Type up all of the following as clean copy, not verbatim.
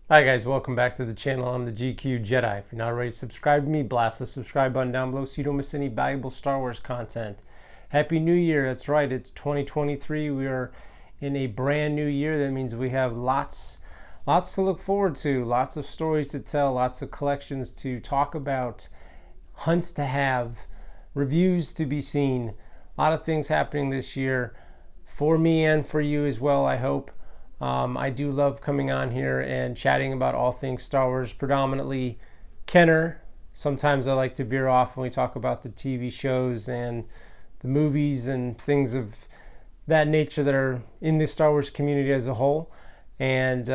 Hi guys, welcome back to the channel. I'm the GQ Jedi. If you're not already subscribed to me, blast the subscribe button down below so you don't miss any valuable Star Wars content. Happy New Year. That's right, it's 2023. We are in a brand new year. That means we have lots to look forward to, lots of stories to tell, lots of collections to talk about, hunts to have, reviews to be seen. A lot of things happening this year for me and for you as well, I hope. I do love coming on here and chatting about all things Star Wars, predominantly Kenner. Sometimes I like to veer off when we talk about the TV shows and the movies and things of that nature that are in the Star Wars community as a whole. And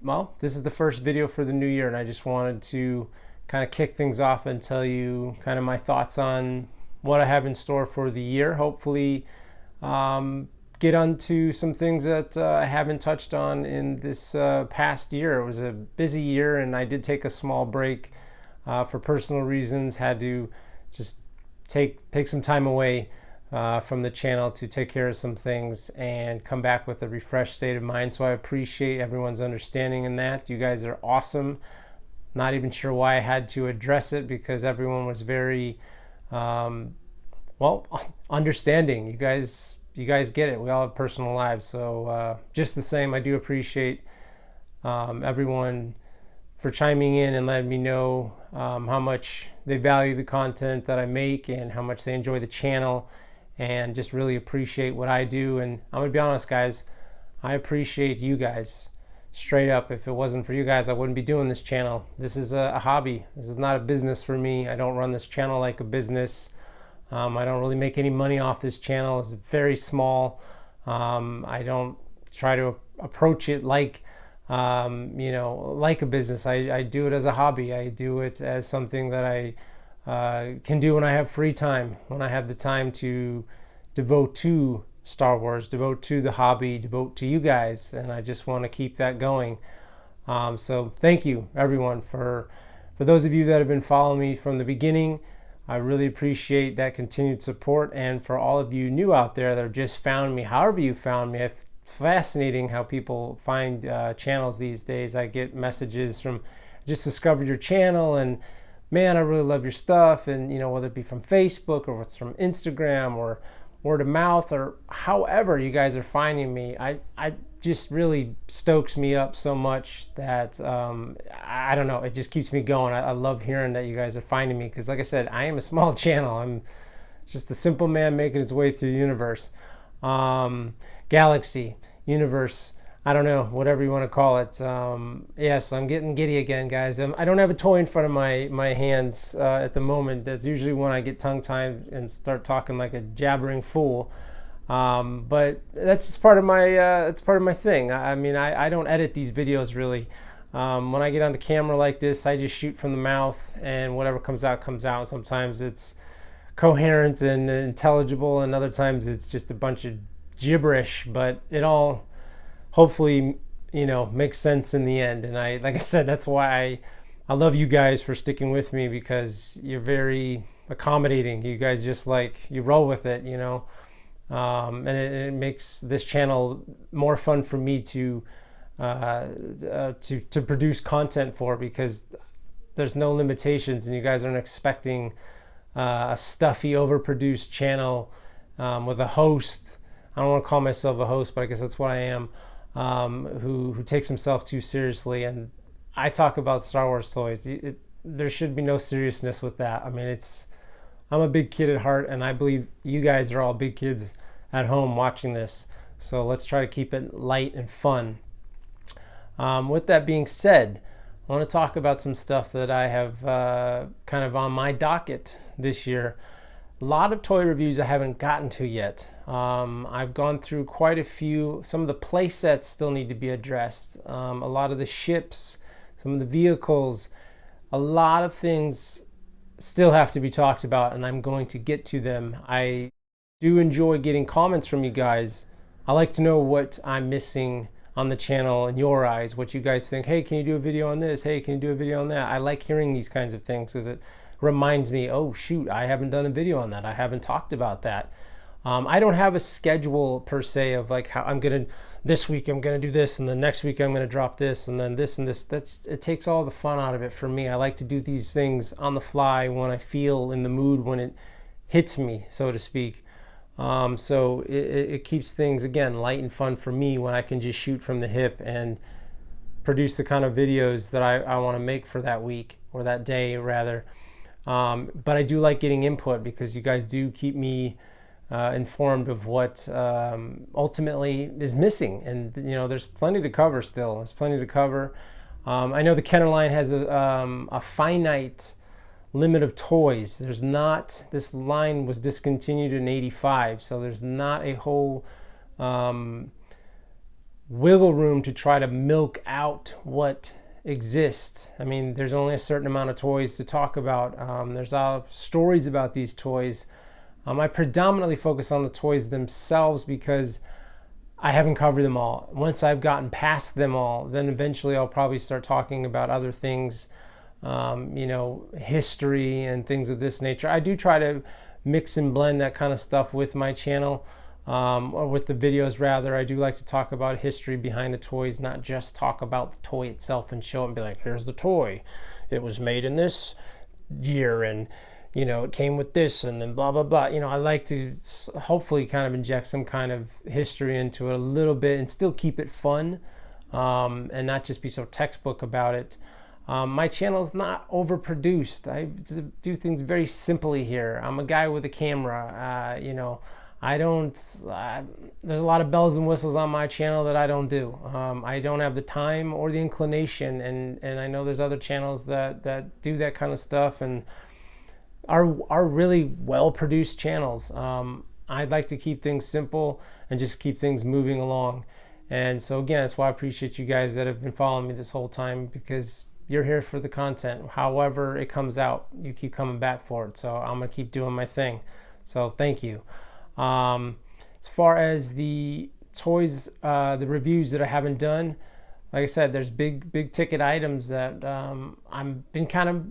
well, this is the first video for the new year, and I just wanted to kind of kick things off and tell you kind of my thoughts on what I have in store for the year. Hopefully, get onto some things that I haven't touched on in this past year. It was a busy year, and I did take a small break for personal reasons. Had to just take some time away from the channel to take care of some things and come back with a refreshed state of mind. So I appreciate everyone's understanding in that. You guys are awesome. Not even sure why I had to address it, because everyone was very well, understanding. You guys get it. We all have personal lives. So just the same, I do appreciate everyone for chiming in and letting me know how much they value the content that I make and how much they enjoy the channel, and just really appreciate what I do. And I'm gonna be honest, guys, I appreciate you guys straight up. If it wasn't for you guys, I wouldn't be doing this channel. This is a hobby. This is not a business for me. I don't run this channel like a business. I don't really make any money off this channel. It's very small. I don't try to approach it like, like a business. I do it as a hobby. I do it as something that I can do when I have free time, when I have the time to devote to Star Wars, devote to the hobby, devote to you guys. And I just want to keep that going. So thank you, everyone, for those of you that have been following me from the beginning. I really appreciate that continued support. And for all of you new out there that have just found me, however you found me, it's fascinating how people find channels these days. I get messages from, just discovered your channel, and man, I really love your stuff. And whether it be from Facebook or it's from Instagram or word of mouth or however you guys are finding me, I just really stokes me up so much that I don't know, it just keeps me going. I love hearing that you guys are finding me, because like I said, I am a small channel. I'm just a simple man making his way through the universe, galaxy, universe, I don't know, whatever you want to call it. Yes, I'm getting giddy again, guys. I don't have a toy in front of my hands at the moment. That's usually when I get tongue-tied and start talking like a jabbering fool. But that's just part of my thing. I mean, I don't edit these videos really. When I get on the camera like this, I just shoot from the mouth, and whatever comes out comes out. Sometimes it's coherent and intelligible, and other times it's just a bunch of gibberish, but it all hopefully makes sense in the end. And like I said, that's why I love you guys for sticking with me, because you're very accommodating. You guys just you roll with it, and it makes this channel more fun for me to produce content for, because there's no limitations, and you guys aren't expecting a stuffy, overproduced channel with a host. I don't want to call myself a host, but I guess that's what I am, who takes himself too seriously. And I talk about Star Wars toys. There should be no seriousness with that. I mean, I'm a big kid at heart, and I believe you guys are all big kids at home watching this. So let's try to keep it light and fun. With that being said, I want to talk about some stuff that I have kind of on my docket this year. A lot of toy reviews I haven't gotten to yet. I've gone through quite a few. Some of the play sets still need to be addressed. A lot of the ships, some of the vehicles, a lot of things still have to be talked about, and I'm going to get to them. I do enjoy getting comments from you guys. I like to know what I'm missing on the channel in your eyes, what you guys think. Hey, can you do a video on this? Hey, can you do a video on that? I like hearing these kinds of things, because it reminds me, oh shoot, I haven't done a video on that. I haven't talked about that. I don't have a schedule per se of like how this week I'm gonna do this, and the next week I'm gonna drop this, and then this and this. It takes all the fun out of it for me. I like to do these things on the fly when I feel in the mood, when it hits me, so to speak. So it keeps things, again, light and fun for me when I can just shoot from the hip and produce the kind of videos that I want to make for that week, or that day rather. But I do like getting input, because you guys do keep me informed of what ultimately is missing. And there's plenty to cover still. There's plenty to cover. I know the Kenner line has a finite limit of toys. There's not, this line was discontinued in '85, so there's not a whole wiggle room to try to milk out what exists. I mean, there's only a certain amount of toys to talk about. There's a lot of stories about these toys. I predominantly focus on the toys themselves because I haven't covered them all. Once I've gotten past them all, then eventually I'll probably start talking about other things, history and things of this nature. I do try to mix and blend that kind of stuff with my channel, or with the videos rather. I do like to talk about history behind the toys, not just talk about the toy itself and show it and be like, here's the toy. It was made in this year, and it came with this, and then blah, blah, blah. I like to hopefully kind of inject some kind of history into it a little bit and still keep it fun, and not just be so textbook about it. My channel is not overproduced. I do things very simply here. I'm a guy with a camera. There's a lot of bells and whistles on my channel that I don't do. I don't have the time or the inclination, and I know there's other channels that do that kind of stuff and are really well-produced channels. I'd like to keep things simple and just keep things moving along. And so again, that's why I appreciate you guys that have been following me this whole time, because you're here for the content. However it comes out, you keep coming back for it. So I'm gonna keep doing my thing. So thank you. As far as the toys, the reviews that I haven't done, like I said, there's big ticket items that I've been kind of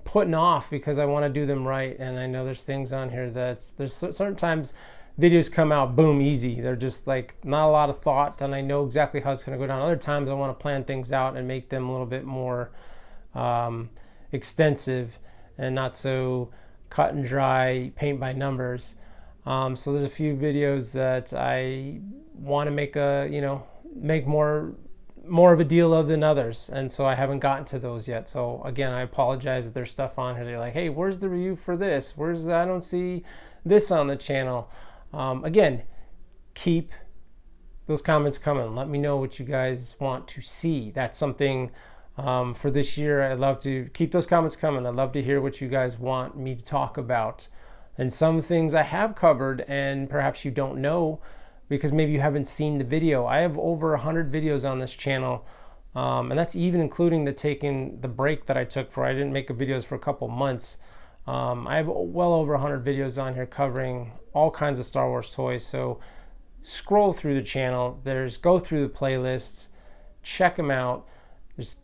putting off because I want to do them right. And I know there's things on here there's certain times videos come out boom, easy. They're just like not a lot of thought, and I know exactly how it's going to go down. Other times I want to plan things out and make them a little bit more extensive and not so cut and dry, paint by numbers. So there's a few videos that I want to make more of a deal of than others, and so I haven't gotten to those yet. So again, I apologize if there's stuff on here. They're like, hey, where's the review for this? I don't see this on the channel. Again, keep those comments coming. Let me know what you guys want to see. That's something for this year. I'd love to keep those comments coming. I'd love to hear what you guys want me to talk about. And some things I have covered and perhaps you don't know because maybe you haven't seen the video. I have over 100 videos on this channel, and that's even including the break that I took for I didn't make videos for a couple months. I have well over 100 videos on here covering all kinds of Star Wars toys. So scroll through the channel. Go through the playlists, check them out. It's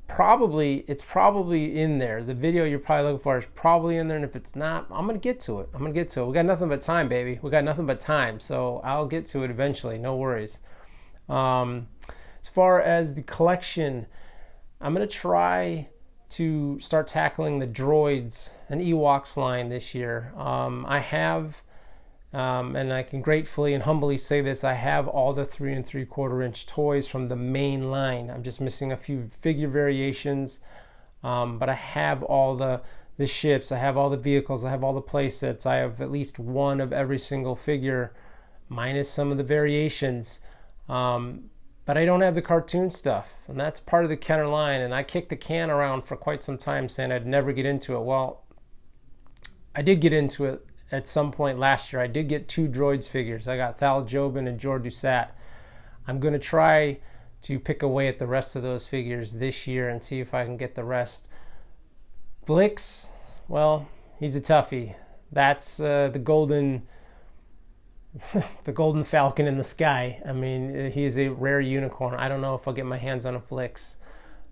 probably in there. The video you're probably looking for is probably in there, and if it's not, I'm gonna get to it. We got nothing but time, baby. We got nothing but time, so I'll get to it eventually. No worries. As far as the collection, I'm gonna try to start tackling the Droids and Ewoks line this year. I have, and I can gratefully and humbly say this, I have all the 3 3/4 inch toys from the main line. I'm just missing a few figure variations, but I have all the ships, I have all the vehicles, I have all the play sets, I have at least one of every single figure, minus some of the variations. But I don't have the cartoon stuff, and that's part of the Kenner line, and I kicked the can around for quite some time saying I'd never get into it. Well, I did get into it at some point last year. I did get 2 Droids figures. I got Thal Jobin and Jor Dusat. I'm going to try to pick away at the rest of those figures this year and see if I can get the rest. Blix, well, he's a toughie. That's the golden falcon in the sky. I mean, he's a rare unicorn. I don't know if I'll get my hands on a Blix,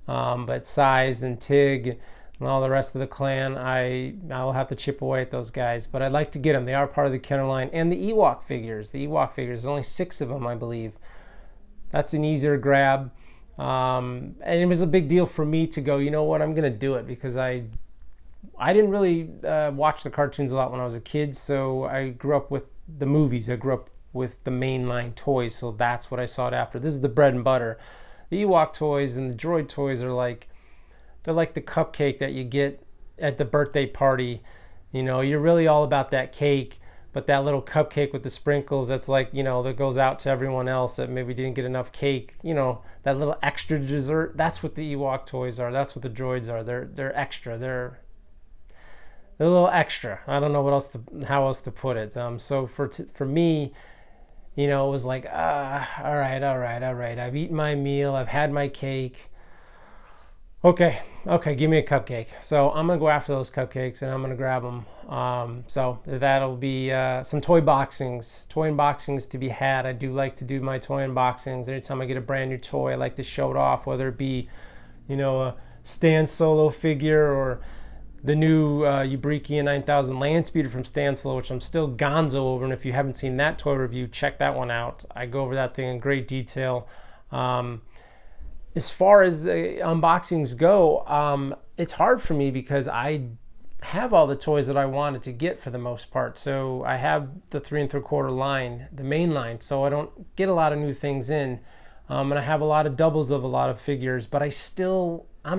but size and Tig, and all the rest of the clan, I'll have to chip away at those guys. But I'd like to get them. They are part of the Kenner line. And the Ewok figures. There's only 6 of them, I believe. That's an easier grab. And it was a big deal for me to go, you know what, I'm going to do it, because I didn't really watch the cartoons a lot when I was a kid, so I grew up with the movies. I grew up with the mainline toys, so that's what I sought after. This is the bread and butter. The Ewok toys and the Droid toys are like, they're like the cupcake that you get at the birthday party. You know, you're really all about that cake, but that little cupcake with the sprinkles, that's like, you know, that goes out to everyone else that maybe didn't get enough cake. You know, that little extra dessert, that's what the Ewok toys are. That's what the Droids are. They're extra. They're a little extra. I don't know how else to put it. So for me, you know, it was like, all right. I've eaten my meal. I've had my cake. Okay, give me a cupcake. So I'm going to go after those cupcakes, and I'm going to grab them. So that'll be some toy unboxings to be had. I do like to do my toy unboxings. Anytime I get a brand new toy, I like to show it off, whether it be, you know, a Stan Solo figure, or the new Ubriki 9000 land speeder from Stan Solo, which I'm still gonzo over. And if you haven't seen that toy review, check that one out. I go over that thing in great detail. As far as the unboxings go, it's hard for me because I have all the toys that I wanted to get for the most part. So I have the 3 3/4 line, the main line, so I don't get a lot of new things in. And I have a lot of doubles of a lot of figures, but I'm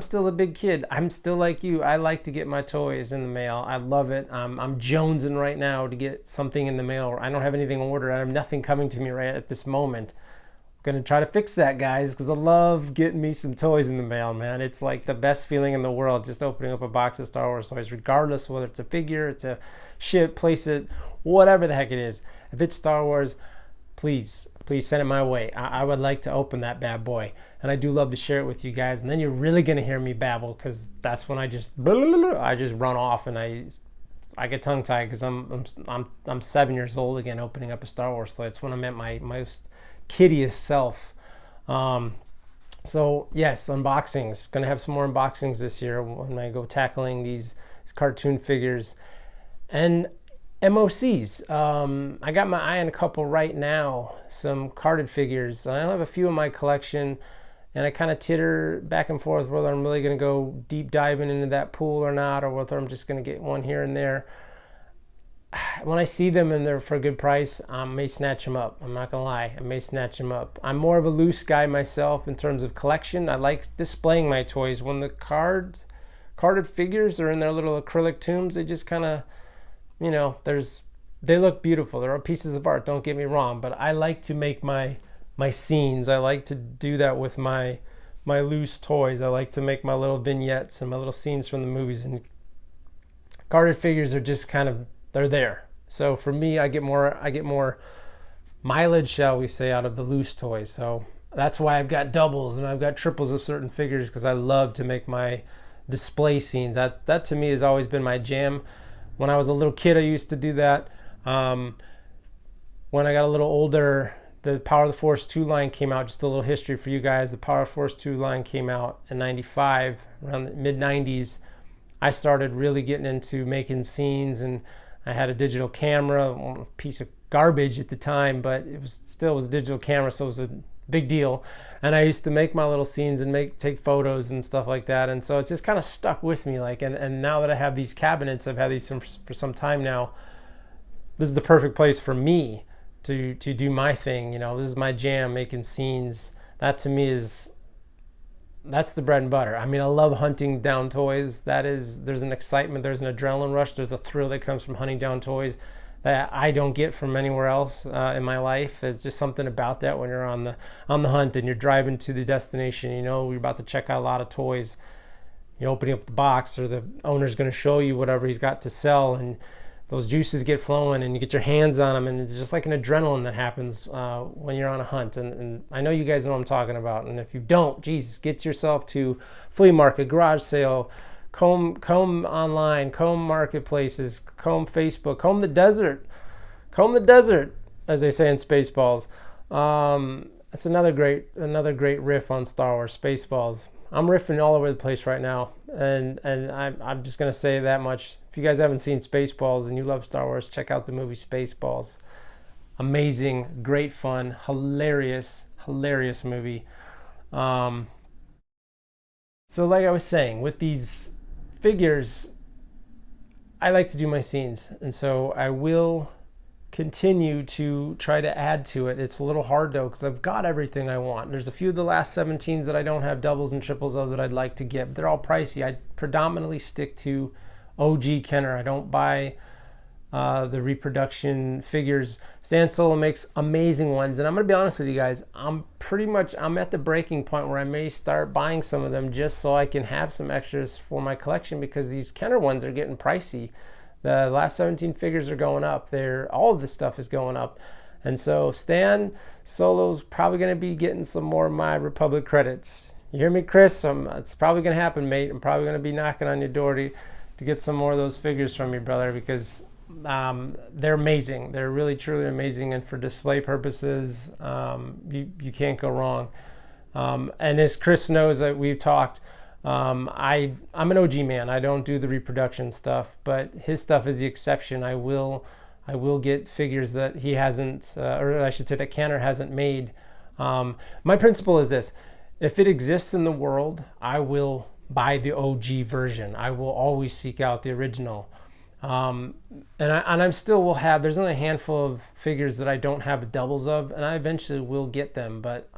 still a big kid. I'm still like you. I like to get my toys in the mail. I love it. I'm jonesing right now to get something in the mail. I don't have anything ordered. I have nothing coming to me right at this moment. I'm going to try to fix that, guys, because I love getting me some toys in the mail, man. It's like the best feeling in the world, just opening up a box of Star Wars toys, regardless of whether it's a figure, it's a ship, place it, whatever the heck it is. If it's Star Wars, please send it my way. I would like to open that bad boy, and I do love to share it with you guys. And then you're really gonna hear me babble, because that's when I just run off and I get tongue tied, because I'm 7 years old again, opening up a Star Wars toy. It's when I'm at my most kiddiest self. So yes, unboxings. Gonna have some more unboxings this year when I go tackling these cartoon figures and MOCs. I got my eye on a couple right now, some carded figures. I have a few in my collection, and I kind of titter back and forth whether I'm really going to go deep diving into that pool or not, or whether I'm just going to get one here and there. When I see them and they're for a good price, I may snatch them up. I'm not going to lie. I may snatch them up. I'm more of a loose guy myself in terms of collection. I like displaying my toys. When the carded figures are in their little acrylic tombs, they just kind of, you know, they look beautiful. They're pieces of art, don't get me wrong, but I like to make my scenes. I like to do that with my loose toys. I like to make my little vignettes and my little scenes from the movies, and carded figures are just kind of, they're there. So for me, I get more mileage, shall we say, out of the loose toys. So that's why I've got doubles and I've got triples of certain figures, because I love to make my display scenes. That to me has always been my jam. When I was a little kid, I used to do that. When I got a little older, the Power of the Force 2 line came out. Just a little history for you guys. The Power of the Force 2 line came out in 95, around the mid-90s. I started really getting into making scenes, and I had a digital camera, a piece of garbage at the time, but it was still a digital camera, so it was a big deal. And I used to make my little scenes and take photos and stuff like that. And so it just kind of stuck with me. And now that I have these cabinets, I've had these for some time now. This is the perfect place for me to do my thing. You know, this is my jam, making scenes. That to me that's the bread and butter. I mean, I love hunting down toys. There's an excitement, there's an adrenaline rush, there's a thrill that comes from hunting down toys that I don't get from anywhere else in my life. It's just something about that when you're on the hunt and you're driving to the destination. You know, you're about to check out a lot of toys. You're opening up the box, or the owner's going to show you whatever he's got to sell, and those juices get flowing, and you get your hands on them, and it's just like an adrenaline that happens when you're on a hunt. And I know you guys know what I'm talking about. And if you don't, Jesus, get yourself to flea market, garage sale, comb online, comb marketplaces, comb Facebook, comb the desert, as they say in Spaceballs. That's another great riff on Star Wars, Spaceballs. I'm riffing all over the place right now, and I'm just gonna say that much. If you guys haven't seen Spaceballs and you love Star Wars, check out the movie Spaceballs. Amazing, great fun, hilarious movie. So like I was saying, with these figures, I like to do my scenes, and so I will continue to try to add to it. It's a little hard though, because I've got everything I want. There's a few of the last 17s that I don't have doubles and triples of that I'd like to get, but they're all pricey. I predominantly stick to OG Kenner. I don't buy the reproduction figures. Stan Solo makes amazing ones, and I'm gonna be honest with you guys, I'm at the breaking point where I may start buying some of them just so I can have some extras for my collection, because these Kenner ones are getting pricey. The last 17 figures are going up. All of this stuff is going up, and so Stan Solo's probably gonna be getting some more of my Republic credits. You hear me, Chris? It's probably gonna happen, mate. I'm probably gonna be knocking on your door to get some more of those figures from you, brother, because they're amazing. They're really truly amazing, and for display purposes, you can't go wrong. And as Chris knows, that we've talked, I'm an OG man. I don't do the reproduction stuff, but his stuff is the exception. I will get figures that he hasn't, or I should say that Kenner hasn't made. My principle is this: if it exists in the world, I will buy the OG version. I will always seek out the original. And I'm still will have, there's only a handful of figures that I don't have doubles of, and I eventually will get them. But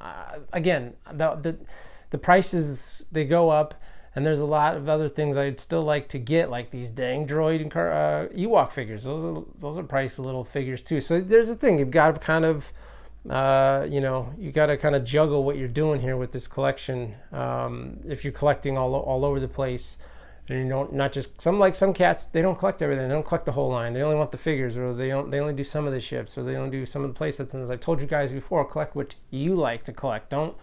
again, the prices, they go up, and there's a lot of other things I'd still like to get, like these dang droid and Ewok figures. Those are pricey little figures too. So there's a thing, you've got to kind of you got to kind of juggle what you're doing here with this collection. If you're collecting all over the place, and you don't, not just some cats, they don't collect everything. They don't collect the whole line. They only want the figures, or they only do some of the ships, or they only do some of the playsets. And as I've told you guys before, collect what you like to collect. Don't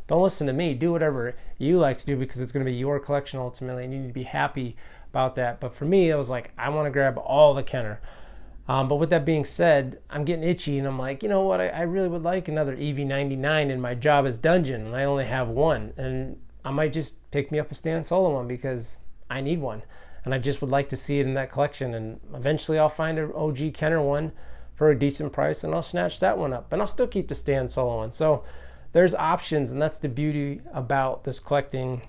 listen to me. Do whatever you like to do, because it's going to be your collection ultimately, and you need to be happy about that. But for me, it was like, I want to grab all the Kenner. But with that being said, I'm getting itchy, and I'm like, you know what? I really would like another EV99 in my Jabba's dungeon, and I only have one. And I might just pick me up a Stan Solo one, because I need one, and I just would like to see it in that collection. And eventually I'll find an OG Kenner one for a decent price, and I'll snatch that one up, and I'll still keep the Stan Solo one. So there's options, and that's the beauty about this collecting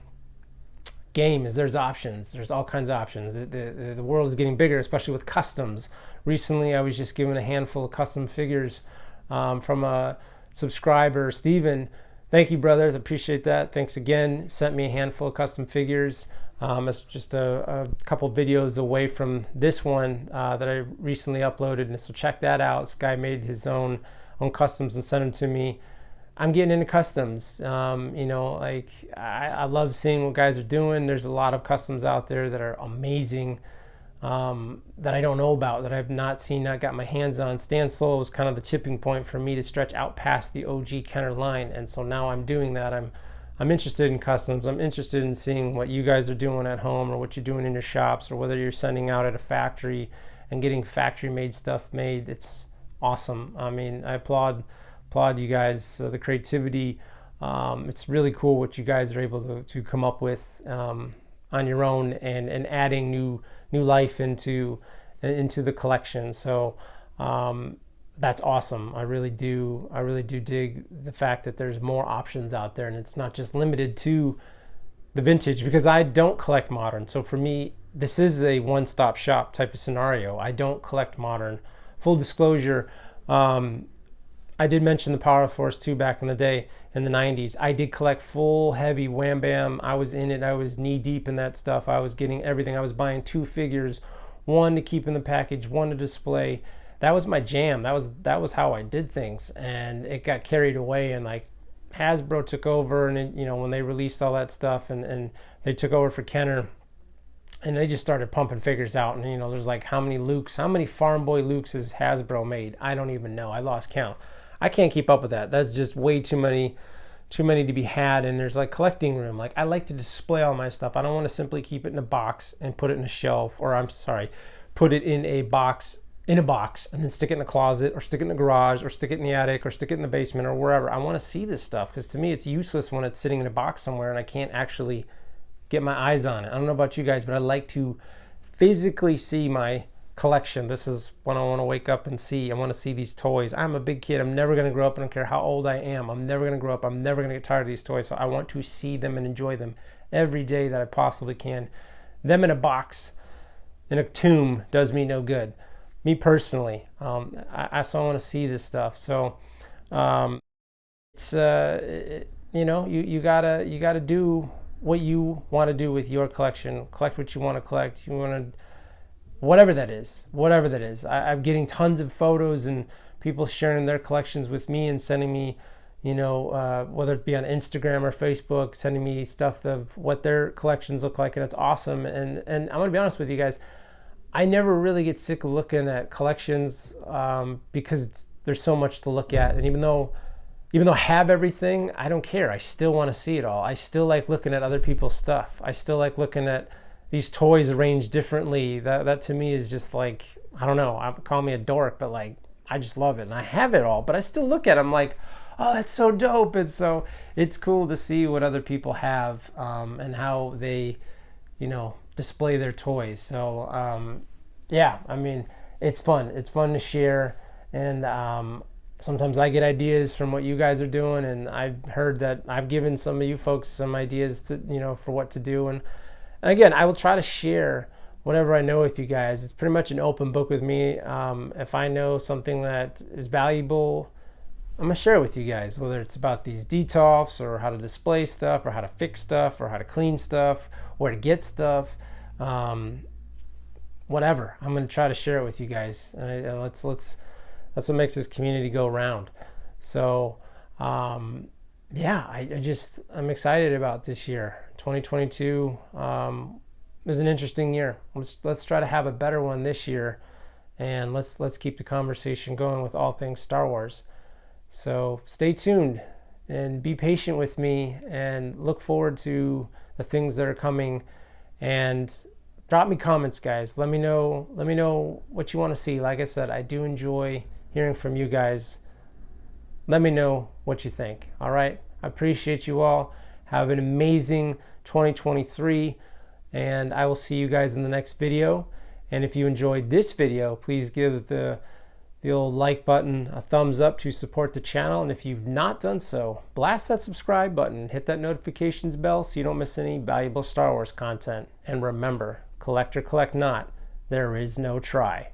game, is there's options. There's all kinds of options. The world is getting bigger, especially with customs. Recently I was just given a handful of custom figures from a subscriber, Steven. Thank you, brother. Appreciate that. Thanks again. Sent me a handful of custom figures. It's just a couple videos away from this one that I recently uploaded, and so check that out. This guy made his own customs and sent them to me. I'm getting into customs. Like I love seeing what guys are doing. There's a lot of customs out there that are amazing, that I don't know about, that I've not seen, not got my hands on. Stan Solo was kind of the tipping point for me to stretch out past the OG Kenner line, and so now I'm doing that. I'm interested in customs. I'm interested in seeing what you guys are doing at home, or what you're doing in your shops, or whether you're sending out at a factory and getting factory made stuff made. It's awesome. I mean, I applaud you guys, the creativity. It's really cool what you guys are able to come up with on your own, and adding new life into the collection. So that's awesome. I really do dig the fact that there's more options out there, and it's not just limited to the vintage, because I don't collect modern. So for me, this is a one-stop shop type of scenario. I don't collect modern. Full disclosure, I did mention the Power Force 2 back in the day, in the 90s. I did collect full heavy wham bam. I was in it. I was knee deep in that stuff. I was getting everything. I was buying 2 figures, one to keep in the package, one to display. That was my jam. That was how I did things, and it got carried away, and like Hasbro took over, and it, when they released all that stuff, and they took over for Kenner, and they just started pumping figures out. And there's like, how many Farm Boy Lukes has Hasbro made? I don't even know. I lost count. I can't keep up with that. That's just way too many to be had. And there's like collecting room. Like, I like to display all my stuff. I don't want to simply keep it in a box and put it in a shelf, or put it in a box in a box and then stick it in the closet or stick it in the garage or stick it in the attic or stick it in the basement or wherever. I want to see this stuff because to me it's useless when it's sitting in a box somewhere and I can't actually get my eyes on it. I don't know about you guys, but I like to physically see my collection. This is when I want to wake up and see. I want to see these toys. I'm a big kid. I'm never going to grow up. I don't care how old I am. I'm never going to grow up. I'm never going to get tired of these toys. So I want to see them and enjoy them every day that I possibly can. Them in a box, in a tomb, does me no good. Me personally, so I want to see this stuff. So it's you gotta do what you want to do with your collection. Collect what you want to collect. You want to whatever that is. I'm getting tons of photos and people sharing their collections with me and sending me, whether it be on Instagram or Facebook, sending me stuff of what their collections look like, and it's awesome. And I'm gonna be honest with you guys. I never really get sick of looking at collections because there's so much to look at. And even though I have everything, I don't care. I still want to see it all. I still like looking at other people's stuff. I still like looking at these toys arranged differently. That to me is just like, I don't know, call me a dork, but like, I just love it. And I have it all, but I still look at them like, oh, that's so dope. And so it's cool to see what other people have and how they, display their toys. So it's fun. It's fun to share, and sometimes I get ideas from what you guys are doing, and I've heard that I've given some of you folks some ideas to for what to do, and again, I will try to share whatever I know with you guys. It's pretty much an open book with me. If I know something that is valuable, I'm gonna share it with you guys, whether it's about these detolfs or how to display stuff or how to fix stuff or how to clean stuff, where to get stuff, whatever. I'm gonna try to share it with you guys, and let's that's what makes this community go around. So I'm excited about this year. 2022 was an interesting year. Let's try to have a better one this year, and let's keep the conversation going with all things Star Wars. So stay tuned and be patient with me and look forward to the things that are coming, and drop me comments, guys. Let me know what you want to see. Like I said, I do enjoy hearing from you guys. Let me know what you think. All right, I appreciate you all. Have an amazing 2023, and I will see you guys in the next video. And if you enjoyed this video, please give the old like button a thumbs up to support the channel. And if you've not done so, blast that subscribe button, hit that notifications bell so you don't miss any valuable Star Wars content. And remember, collect or collect not, there is no try.